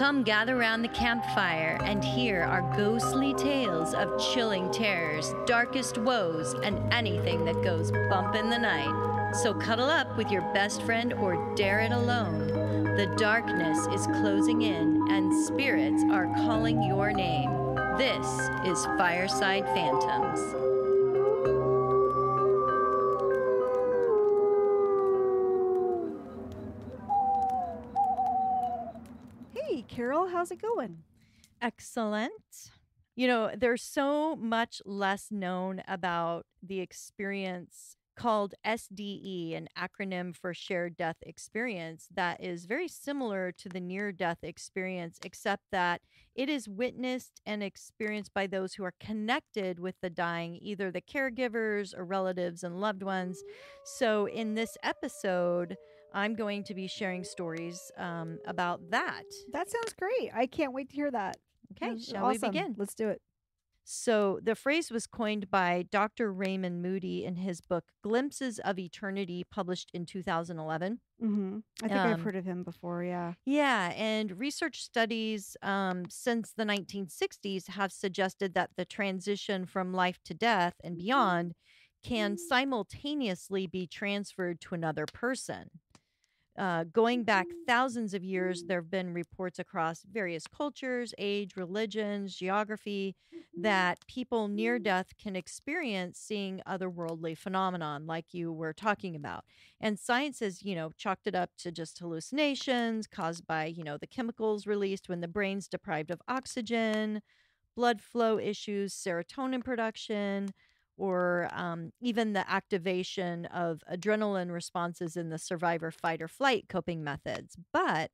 Come gather round the campfire and hear our ghostly tales of chilling terrors, darkest woes, and anything that goes bump in the night. So cuddle up with your best friend or dare it alone. The darkness is closing in and spirits are calling your name. This is Fireside Phantoms. Hey, Carol, how's it going? Excellent. You know, there's so much less known about the experience called SDE, an acronym for shared death experience, that is very similar to the near death experience, except that it is witnessed and experienced by those who are connected with the dying, either the caregivers or relatives and loved ones. So in this episode, I'm going to be sharing stories about that. That sounds great. I can't wait to hear that. Okay, That's shall we awesome. begin? Let's do it. So the phrase was coined by Dr. Raymond Moody in his book Glimpses of Eternity, published in 2011. I think I've heard of him before, yeah. Yeah, and research studies since the 1960s have suggested that the transition from life to death and beyond can simultaneously be transferred to another person. Going back thousands of years, there have been reports across various cultures, age, religions, geography, that people near death can experience seeing otherworldly phenomenon like you were talking about. And science has, chalked it up to just hallucinations caused by, the chemicals released when the brain's deprived of oxygen, blood flow issues, serotonin production, or even the activation of adrenaline responses in the survivor fight or flight coping methods. But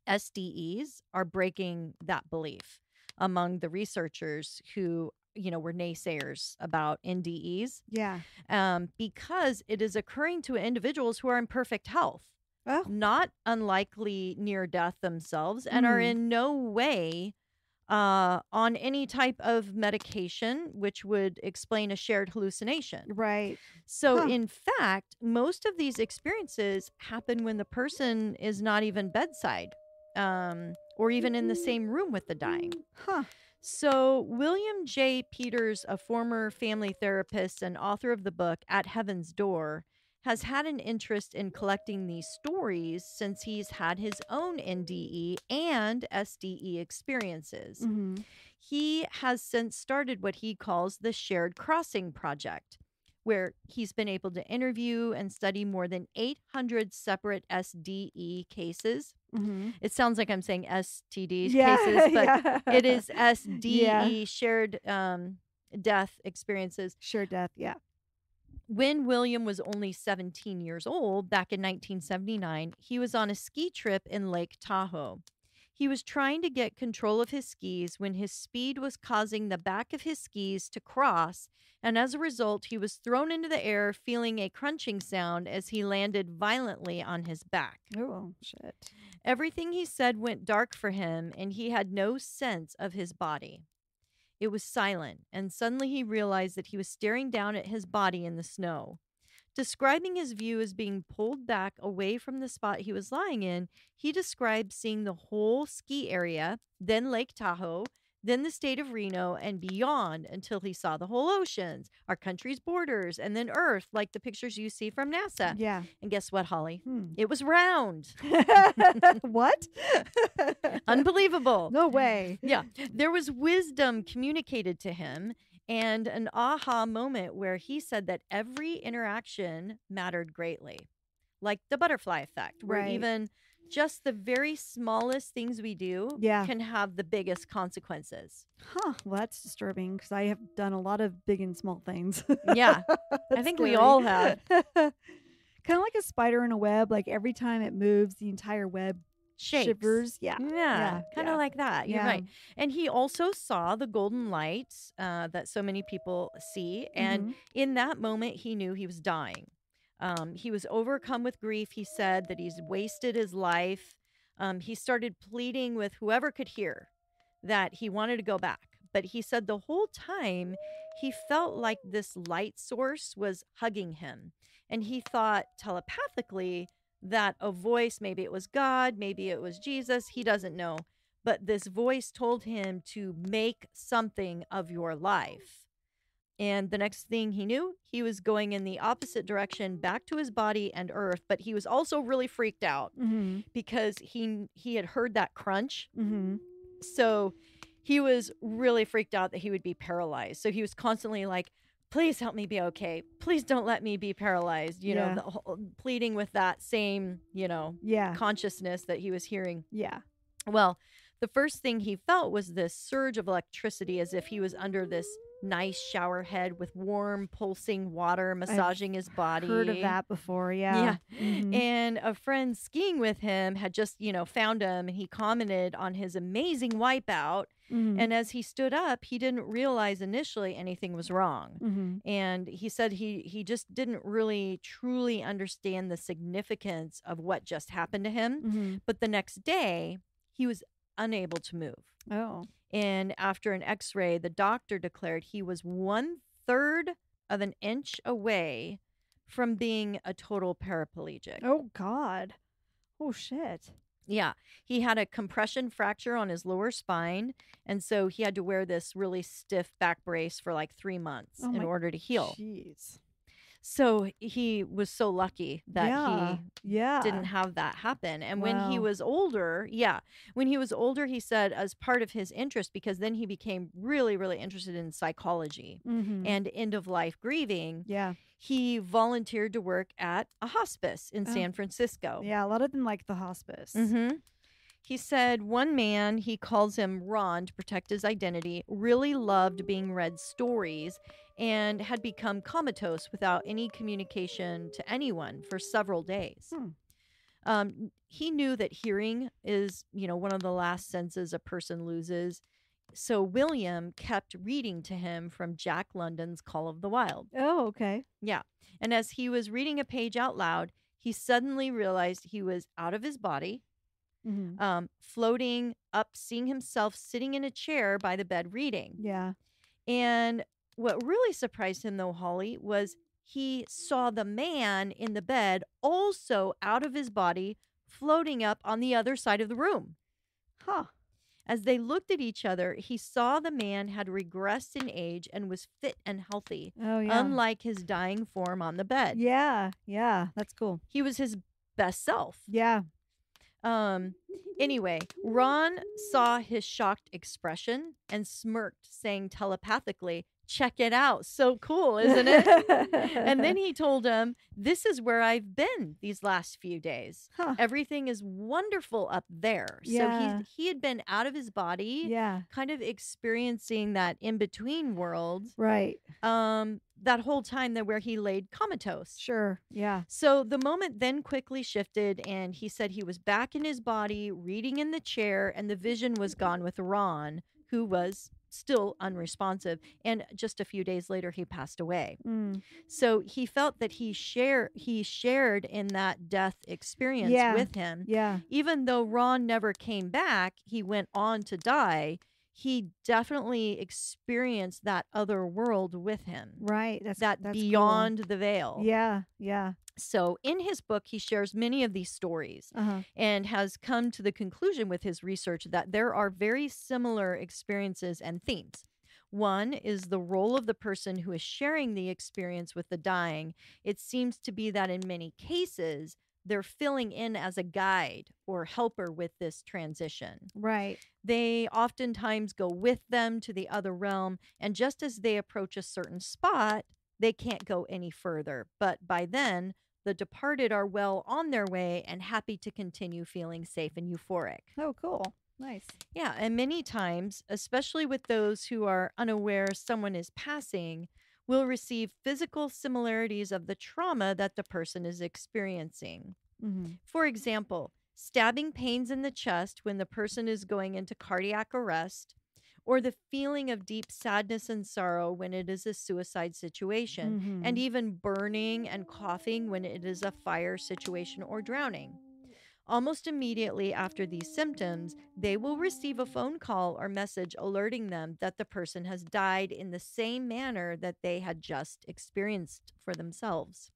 SDEs are breaking that belief among the researchers who, were naysayers about NDEs. Yeah. Because it is occurring to individuals who are in perfect health, not unlikely near death themselves, and are in no way on any type of medication, which would explain a shared hallucination. Right. So, in fact, most of these experiences happen when the person is not even bedside or even in the same room with the dying. So, William J. Peters, a former family therapist and author of the book At Heaven's Door, has had an interest in collecting these stories since he's had his own NDE and SDE experiences. He has since started what he calls the Shared Crossing Project, where he's been able to interview and study more than 800 separate SDE cases. It sounds like I'm saying STD cases, but it is SDE, shared death experiences. Shared death, yeah. When William was only 17 years old, back in 1979, he was on a ski trip in Lake Tahoe. He was trying to get control of his skis when his speed was causing the back of his skis to cross, and as a result, he was thrown into the air, feeling a crunching sound as he landed violently on his back. Oh, shit. Everything he said went dark for him, and he had no sense of his body. It was silent, and suddenly he realized that he was staring down at his body in the snow. Describing his view as being pulled back away from the spot he was lying in, he described seeing the whole ski area, then Lake Tahoe, then the state of Reno, and beyond until he saw the whole oceans, our country's borders, and then Earth, like the pictures you see from NASA. Yeah. And guess what, Holly? It was round. What? Unbelievable. No way. Yeah. There was wisdom communicated to him and an aha moment where he said that every interaction mattered greatly, like the butterfly effect, where even just the very smallest things we do can have the biggest consequences. Well, that's disturbing because I have done a lot of big and small things. Yeah. I think we all have. Kind of like a spider in a web. Like every time it moves, the entire web shivers. Yeah. Kind of like that. You're right. And he also saw the golden light that so many people see. And in that moment, he knew he was dying. He was overcome with grief. He said that he's wasted his life. He started pleading with whoever could hear that he wanted to go back. But he said the whole time he felt like this light source was hugging him. And he thought telepathically that a voice, maybe it was God, maybe it was Jesus, he doesn't know, but this voice told him to make something of your life. And the next thing he knew, he was going in the opposite direction back to his body and earth, but he was also really freaked out because he had heard that crunch. So he was really freaked out that he would be paralyzed. So he was constantly like, please help me be okay. Please don't let me be paralyzed. You know, pleading with that same, consciousness that he was hearing. Yeah. Well, the first thing he felt was this surge of electricity, as if he was under this nice shower head with warm pulsing water massaging his body. Heard of that before. Yeah. And a friend skiing with him had just, found him, and he commented on his amazing wipeout. And as he stood up, he didn't realize initially anything was wrong. And he said he just didn't really truly understand the significance of what just happened to him. But the next day, he was unable to move. Oh. And after an x-ray, the doctor declared he was 1/3 of an inch away from being a total paraplegic. Oh, God. Oh, shit. Yeah. He had a compression fracture on his lower spine. And so he had to wear this really stiff back brace for like 3 months in order to heal. Jeez. So he was so lucky that he didn't have that happen. And when he was older, he said, as part of his interest, because then he became really, really interested in psychology and end-of-life grieving. Yeah. He volunteered to work at a hospice in San Francisco. Yeah, a lot of them like the hospice. He said one man, he calls him Ron to protect his identity, really loved being read stories and had become comatose without any communication to anyone for several days. He knew that hearing is, one of the last senses a person loses. So William kept reading to him from Jack London's Call of the Wild. Oh, okay. Yeah. And as he was reading a page out loud, he suddenly realized he was out of his body. Floating up, seeing himself sitting in a chair by the bed reading. Yeah. And what really surprised him, though, Holly, was he saw the man in the bed also out of his body, floating up on the other side of the room. Huh. As they looked at each other, he saw the man had regressed in age and was fit and healthy, unlike his dying form on the bed. Yeah. Yeah. That's cool. He was his best self. Yeah. Anyway, Ron saw his shocked expression and smirked, saying telepathically, "Check it out. So cool, isn't it?" And then he told him, "This is where I've been these last few days. Everything is wonderful up there." So he had been out of his body, kind of experiencing that in-between world. Right. That whole time where he laid comatose. Sure. Yeah. So the moment then quickly shifted, and he said he was back in his body, reading in the chair, and the vision was gone with Ron, who was still unresponsive. And just a few days later, he passed away. So he felt that he shared in that death experience with him. Yeah. Even though Ron never came back, he went on to die. He definitely experienced that other world with him. Right. That's beyond cool. the veil. Yeah. Yeah. So in his book, he shares many of these stories and has come to the conclusion with his research that there are very similar experiences and themes. One is the role of the person who is sharing the experience with the dying. It seems to be that in many cases, they're filling in as a guide or helper with this transition. Right. They oftentimes go with them to the other realm, and just as they approach a certain spot, they can't go any further. But by then, the departed are well on their way and happy to continue feeling safe and euphoric. Oh, cool. Nice. Yeah, and many times, especially with those who are unaware someone is passing, will receive physical similarities of the trauma that the person is experiencing. For example, stabbing pains in the chest when the person is going into cardiac arrest, or the feeling of deep sadness and sorrow when it is a suicide situation, and even burning and coughing when it is a fire situation or drowning. Almost immediately after these symptoms, they will receive a phone call or message alerting them that the person has died in the same manner that they had just experienced for themselves.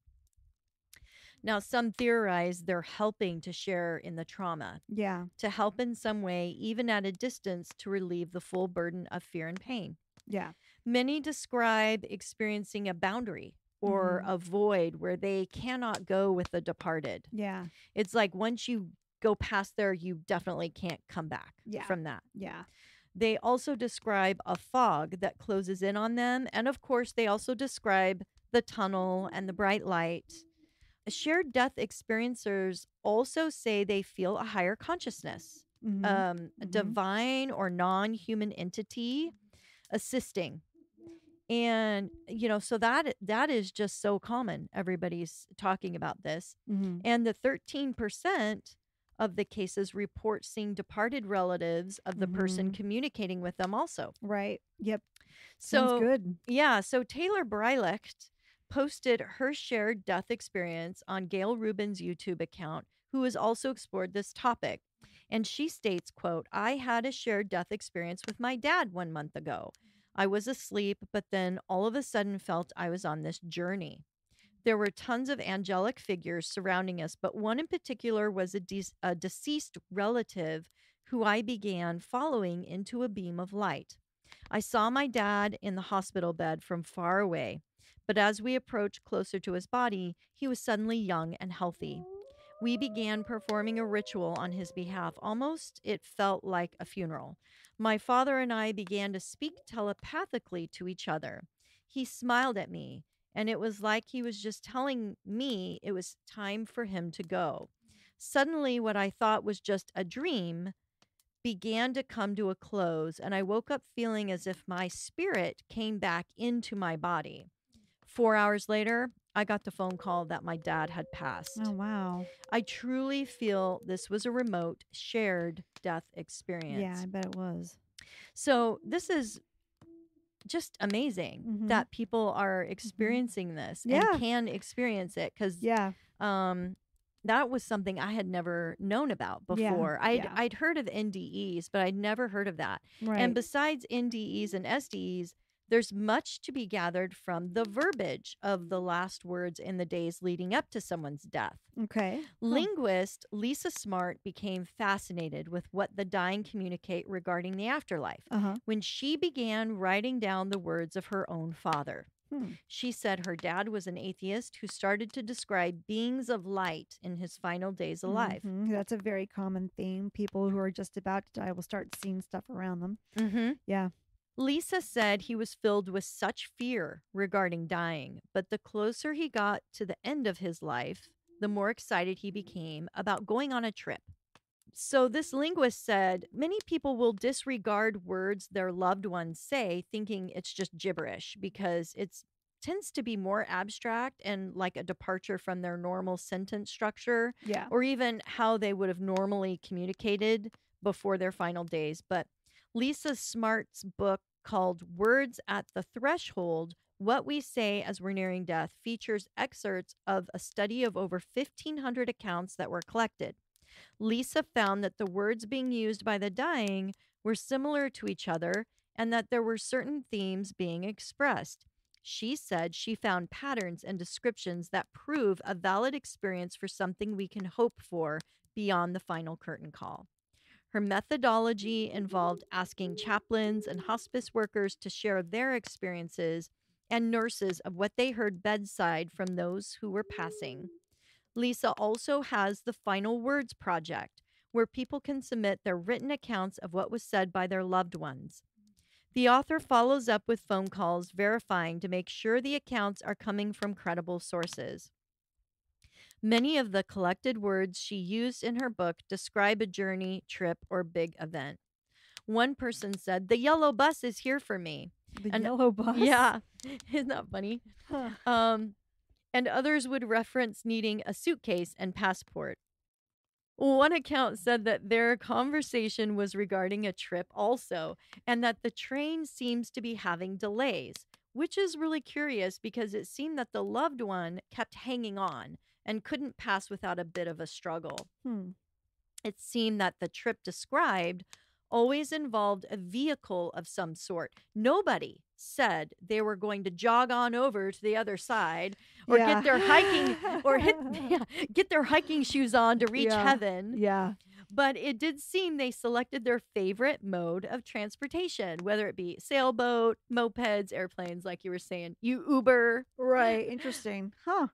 Now, some theorize they're helping to share in the trauma, Yeah. to help in some way, even at a distance, to relieve the full burden of fear and pain. Yeah. Many describe experiencing a boundary or Mhm. a void where they cannot go with the departed. Yeah. It's like once you go past there, you definitely can't come back Yeah. from that. Yeah. They also describe a fog that closes in on them. And of course, they also describe the tunnel and the bright light. Shared death experiencers also say they feel a higher consciousness, Mhm. a Mhm. divine or non human entity assisting. And so that is just so common. Everybody's talking about this. Mhm. And the 13% of the cases report seeing departed relatives of the person Mhm. communicating with them also. Right. Yep. Sounds So good. yeah, so Taylor Breilecht posted her shared death experience on Gail Rubin's YouTube account, who has also explored this topic. And she states, quote, "I had a shared death experience with my dad 1 month ago. I was asleep, but then all of a sudden felt I was on this journey. There were tons of angelic figures surrounding us, but one in particular was a deceased relative who I began following into a beam of light. I saw my dad in the hospital bed from far away, but as we approached closer to his body, he was suddenly young and healthy. We began performing a ritual on his behalf. Almost it felt like a funeral. My father and I began to speak telepathically to each other. He smiled at me, and it was like he was just telling me it was time for him to go. Suddenly, what I thought was just a dream began to come to a close, and I woke up feeling as if my spirit came back into my body. 4 hours later, I got the phone call that my dad had passed. Oh, wow. I truly feel this was a remote, shared death experience." Yeah, I bet it was. So this is just amazing Mhm. that people are experiencing this Yeah. and can experience it, because Yeah. that was something I had never known about Yeah. before. Yeah. I'd heard of NDEs, but I'd never heard of that. Right. And besides NDEs and SDEs, there's much to be gathered from the verbiage of the last words in the days leading up to someone's death. Okay. Linguist Lisa Smart became fascinated with what the dying communicate regarding the afterlife Uh-huh. when she began writing down the words of her own father. Hmm. She said her dad was an atheist who started to describe beings of light in his final days alive. Mhm. That's a very common theme. People who are just about to die will start seeing stuff around them. Mm-hmm. Yeah. Lisa said he was filled with such fear regarding dying, but the closer he got to the end of his life, the more excited he became about going on a trip. So this linguist said, many people will disregard words their loved ones say, thinking it's just gibberish because it tends to be more abstract and like a departure from their normal sentence structure, Yeah. or even how they would have normally communicated before their final days. But Lisa Smart's book called Words at the Threshold, What We Say as We're Nearing Death, features excerpts of a study of over 1,500 accounts that were collected. Lisa found that the words being used by the dying were similar to each other and that there were certain themes being expressed. She said she found patterns and descriptions that prove a valid experience for something we can hope for beyond the final curtain call. Her methodology involved asking chaplains and hospice workers to share their experiences and nurses of what they heard bedside from those who were passing. Lisa also has the Final Words Project, where people can submit their written accounts of what was said by their loved ones. The author follows up with phone calls verifying to make sure the accounts are coming from credible sources. Many of the collected words she used in her book describe a journey, trip, or big event. One person said, "The yellow bus is here for me." The yellow bus? Yeah, isn't that funny? Huh. And others would reference needing a suitcase and passport. One account said that their conversation was regarding a trip also, and that the train seems to be having delays, which is really curious because it seemed that the loved one kept hanging on and couldn't pass without a bit of a struggle. It seemed that the trip described always involved a vehicle of some sort. Nobody said they were going to jog on over to the other side or get their hiking or get their hiking shoes on to reach heaven. Yeah. But it did seem they selected their favorite mode of transportation, whether it be sailboat, mopeds, airplanes, like you were saying, Uber. Right. Interesting. Huh.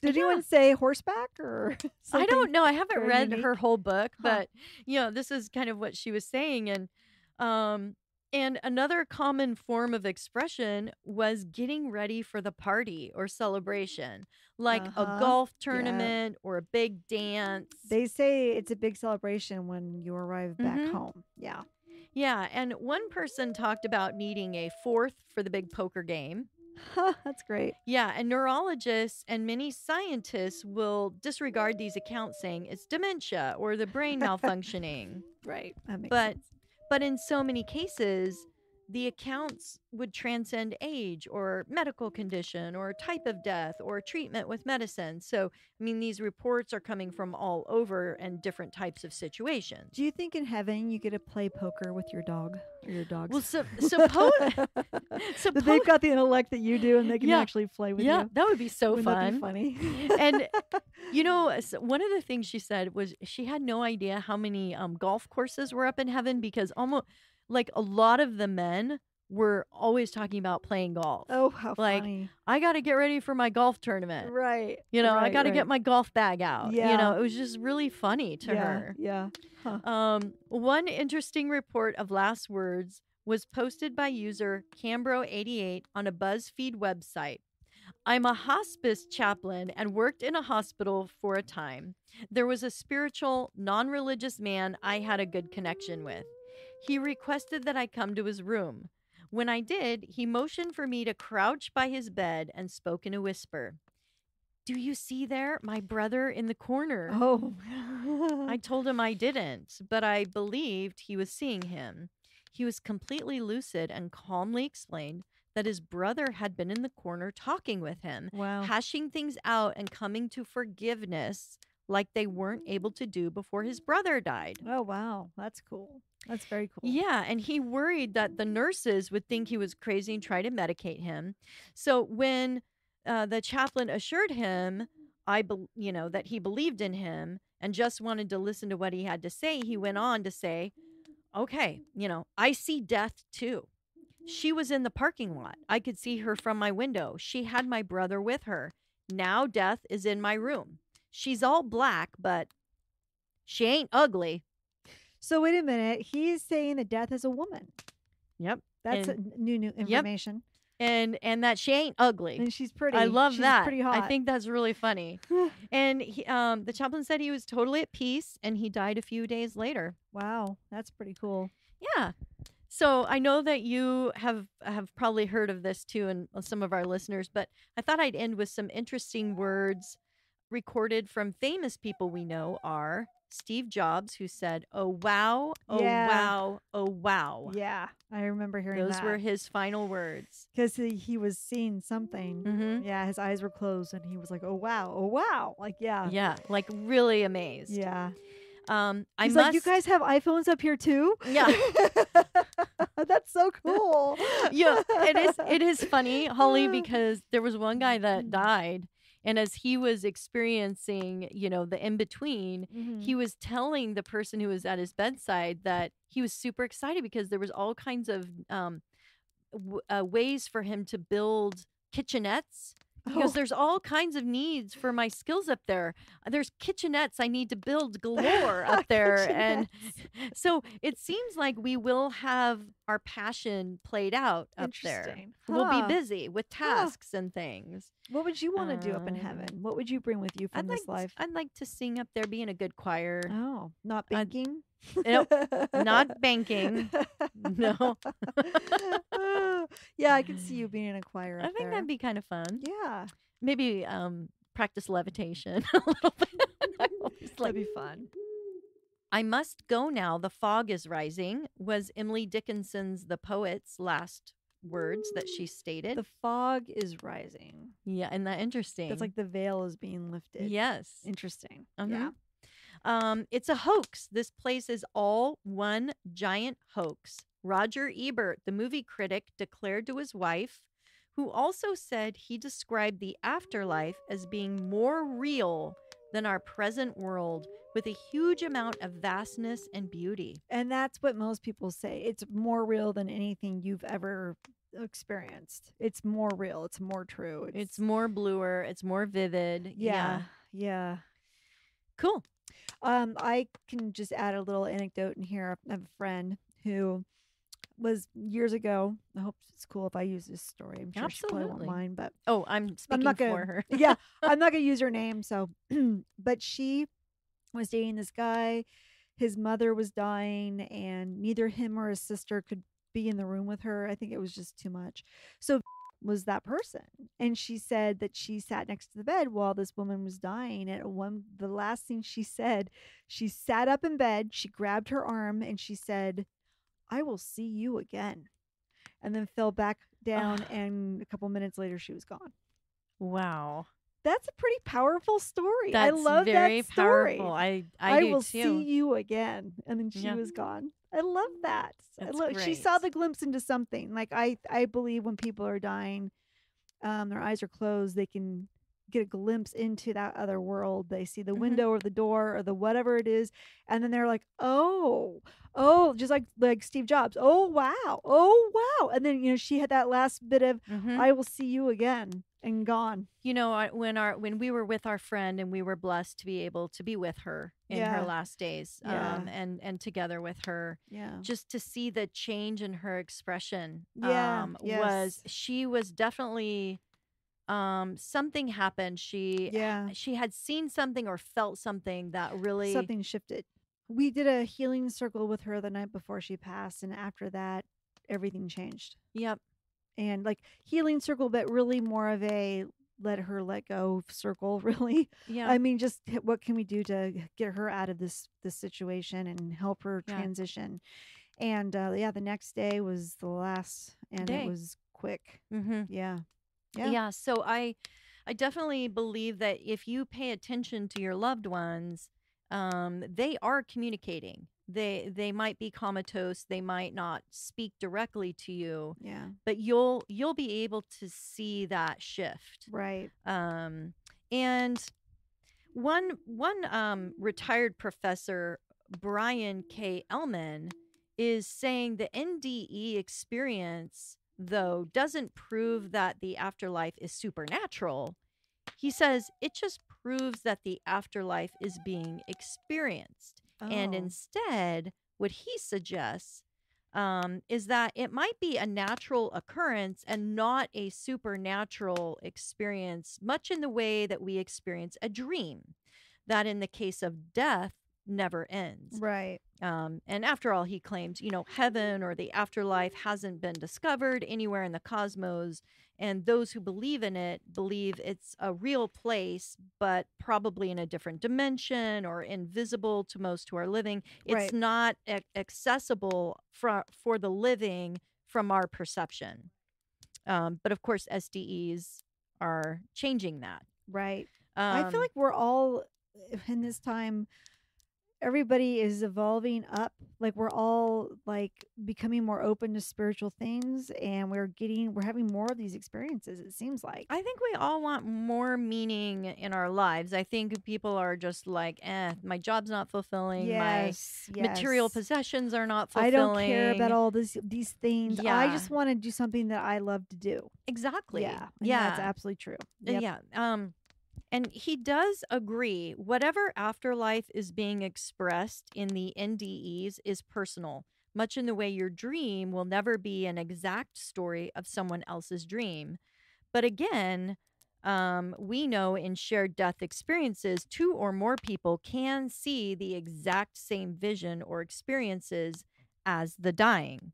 Did anyone say horseback or something? I don't know. I haven't read unique? her whole book, but this is kind of what she was saying. And another common form of expression was getting ready for the party or celebration, like a golf tournament or a big dance. They say it's a big celebration when you arrive back home. Yeah. Yeah. And one person talked about needing a fourth for the big poker game. That's great. Yeah, and neurologists and many scientists will disregard these accounts, saying it's dementia or the brain malfunctioning. Right. That makes But sense. but in so many cases, the accounts would transcend age or medical condition or type of death or treatment with medicine. So, I mean, these reports are coming from all over and different types of situations. Do you think in heaven you get to play poker with your dog or your dogs? Well, suppose that they've got the intellect that you do and they can actually play with you. Yeah, that would be so Wouldn't fun. that be funny? And one of the things she said was she had no idea how many golf courses were up in heaven, because almost like a lot of the men were always talking about playing golf. Oh, how funny. I got to get ready for my golf tournament. Right. I got to get my golf bag out. Yeah. It was just really funny to her. Yeah. Huh. One interesting report of last words was posted by user Cambro88 on a BuzzFeed website. I'm a hospice chaplain and worked in a hospital for a time. There was a spiritual, non-religious man I had a good connection with. He requested that I come to his room. When I did, he motioned for me to crouch by his bed and spoke in a whisper. Do you see there my brother in the corner? Oh. I told him I didn't, but I believed he was seeing him. He was completely lucid and calmly explained that his brother had been in the corner talking with him, hashing things out and coming to forgiveness like they weren't able to do before his brother died. Oh, wow. That's cool. That's very cool. Yeah, and he worried that the nurses would think he was crazy and try to medicate him. So when the chaplain assured him, that he believed in him and just wanted to listen to what he had to say, he went on to say, okay, I see death too. She was in the parking lot. I could see her from my window. She had my brother with her. Now death is in my room. She's all black, but she ain't ugly. So wait a minute. He's saying that death is a woman. Yep. That's new information. And that she ain't ugly. And she's pretty. I love that. Pretty hot. I think that's really funny. And the chaplain said he was totally at peace, and he died a few days later. Wow, that's pretty cool. Yeah. So I know that you have probably heard of this too, and some of our listeners, but I thought I'd end with some interesting words recorded from famous people we know are Steve Jobs, who said, "Oh wow, oh wow, oh wow." Yeah, I remember hearing those were his final words. Because he was seeing something. Mm-hmm. Yeah, his eyes were closed, and he was like, "Oh wow!" Like yeah, like really amazed. Yeah. He's like, you guys have iPhones up here too? Yeah. That's so cool. Yeah, it is funny, Holly, because there was one guy that died, and as he was experiencing, the in-between, he was telling the person who was at his bedside that he was super excited because there was all kinds of ways for him to build kitchenettes. Because there's all kinds of needs for my skills up there. There's kitchenettes I need to build galore up there. And so it seems like we will have our passion played out up there. We'll be busy with tasks and things. What would you want to do up in heaven? What would you bring with you from this life? I'd like to sing up there, be in a good choir. Oh, not banking? Nope, not banking. No. Yeah, I can see you being in a choir up I think there. that'd be kind of fun. Yeah. Maybe practice levitation a little bit. That'd be fun. I must go now. The fog is rising was Emily Dickinson's The Poet's last words that she stated. The fog is rising. Yeah, isn't that interesting? That's like the veil is being lifted. Yes. Interesting. Yeah. It's a hoax. This place is all one giant hoax. Roger Ebert, the movie critic, declared to his wife, who also said he described the afterlife as being more real than our present world, with a huge amount of vastness and beauty. And that's what most people say. It's more real than anything you've ever experienced. It's more real. It's more true. It's more bluer. It's more vivid. Yeah. Cool. I can just add a little anecdote in here. I have a friend who was years ago. I hope it's cool if I use this story. I'm sure she probably won't mind, but I'm speaking not gonna, for her. Yeah, I'm not gonna use her name. So, but she was dating this guy. His mother was dying, and neither him or his sister could be in the room with her. I think it was just too much. So was that person, and she said that she sat next to the bed while this woman was dying. And the last thing she said, she sat up in bed, she grabbed her arm, and she said, "I will see you again," and then fell back down. And a couple minutes later, she was gone. Wow. That's a pretty powerful story. That's I love very that story. powerful. I do will too. see you again. And then she was gone. I love that. That's She saw great. the glimpse into something. Like I believe when people are dying, their eyes are closed, they can get a glimpse into that other world. They see the window or the door or the whatever it is, and then they're like, oh, just like Steve Jobs. Oh wow. And then she had that last bit of I will see you again, and gone. When we were with our friend, and we were blessed to be able to be with her in her last days, and together with her, just to see the change in her expression, she was definitely, something happened. She had seen something or felt something that really something shifted. We did a healing circle with her the night before she passed, and after that, everything changed. Yep. And like healing circle, but really more of a let her let go circle, really. Yeah. I mean, just what can we do to get her out of this situation and help her transition? And the next day was the last, and it was quick. Yeah. So I definitely believe that if you pay attention to your loved ones, they are communicating. They might be comatose. They might not speak directly to you. Yeah. But you'll be able to see that shift. Right. And one retired professor, Brian K. Ellman, is saying the NDE experience, though, doesn't prove that the afterlife is supernatural. He says it just proves that the afterlife is being experienced. And instead, what he suggests is that it might be a natural occurrence and not a supernatural experience, much in the way that we experience a dream, that in the case of death never ends. Right. And after all, he claims, heaven or the afterlife hasn't been discovered anywhere in the cosmos. And those who believe in it believe it's a real place, but probably in a different dimension or invisible to most who are living. It's not accessible for the living from our perception. But of course, SDEs are changing that. Right. I feel like we're all in this time. Everybody is evolving up. Like we're all like becoming more open to spiritual things, and we're having more of these experiences, it seems like. I think we all want more meaning in our lives. I think people are just like, my job's not fulfilling. My material possessions are not fulfilling. I don't care about all these things. I just want to do something that I love to do. Exactly. Yeah. That's absolutely true. Yep. Yeah. And he does agree, whatever afterlife is being expressed in the NDEs is personal, much in the way your dream will never be an exact story of someone else's dream. But again, we know in shared death experiences, 2 or more people can see the exact same vision or experiences as the dying.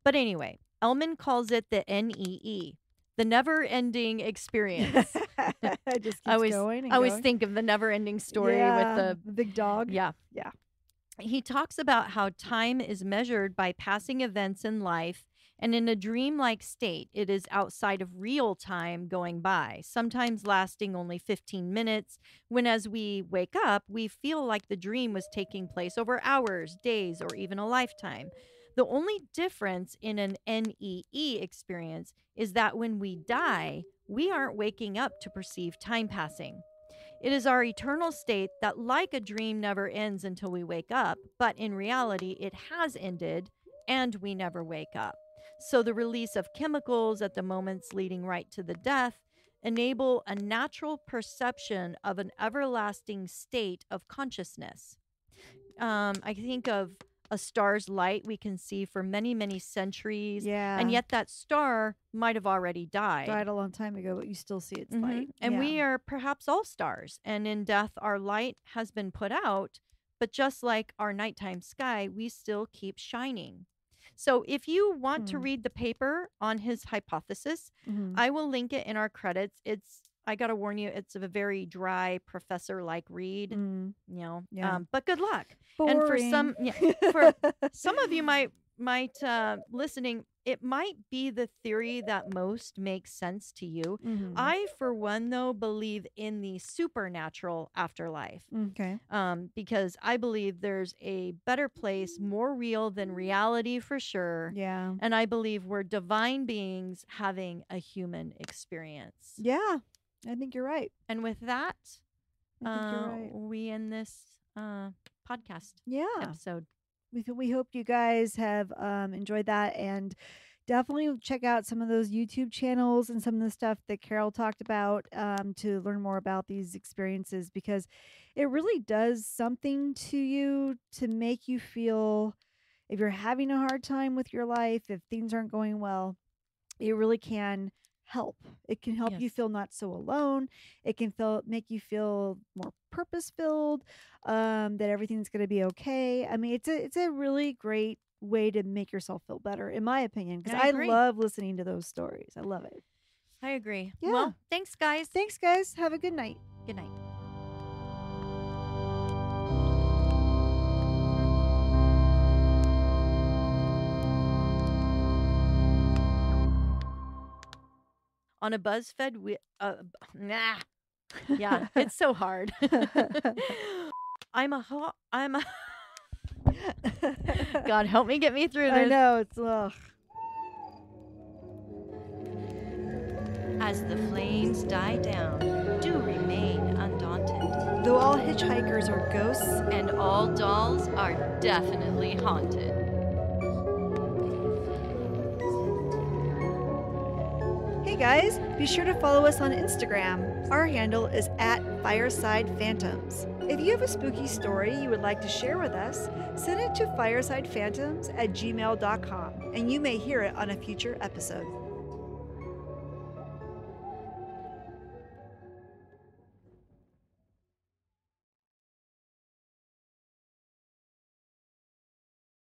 But anyway, Ellman calls it the NEE, the never-ending experience. It just keeps going and I always going. think of the never-ending story with the big dog. Yeah. He talks about how time is measured by passing events in life, and in a dreamlike state, it is outside of real time going by, sometimes lasting only 15 minutes, when as we wake up, we feel like the dream was taking place over hours, days, or even a lifetime. The only difference in an NEE experience is that when we die, we aren't waking up to perceive time passing. It is our eternal state that, like a dream, never ends until we wake up, but in reality, it has ended and we never wake up. So the release of chemicals at the moments leading right to the death enable a natural perception of an everlasting state of consciousness. I think of a star's light we can see for many, many centuries. Yeah. And yet that star might have already died. Died a long time ago, but you still see its Mhm. light. And Yeah. we are perhaps all stars. And in death, our light has been put out. But just like our nighttime sky, we still keep shining. So if you want to read the paper on his hypothesis, Mhm. I will link it in our credits. I got to warn you, it's a very dry professor-like read, Mm. Yeah. but good luck. Boring. And for some of you might listening, it might be the theory that most makes sense to you. Mhm. I, for one, though, believe in the supernatural afterlife. Okay. Because I believe there's a better place, more real than reality for sure. Yeah. And I believe we're divine beings having a human experience. Yeah. I think you're right. And with that, I think you're right. we end this podcast Yeah. episode. We hope you guys have enjoyed that, and definitely check out some of those YouTube channels and some of the stuff that Carol talked about to learn more about these experiences, because it really does something to you to make you feel, if you're having a hard time with your life, if things aren't going well, it really can help. It can help you Yes. feel not so alone. It can make you feel more purpose filled, that everything's going to be okay. I mean, it's a really great way to make yourself feel better, in my opinion, because I I agree. love listening to those stories. I love it. I agree. Yeah. Well, thanks, guys. Thanks, guys. Have a good night. Good night. On a BuzzFeed, yeah, it's so hard. I'm a God help me get me through this. I know, it's ugh. As the flames die down, do remain undaunted. Though all hitchhikers are ghosts, And all dolls are definitely haunted. hey guys, be sure to follow us on Instagram. Our handle is @FiresidePhantoms. If you have a spooky story you would like to share with us, send it to firesidephantoms@gmail.com, and you may hear it on a future episode.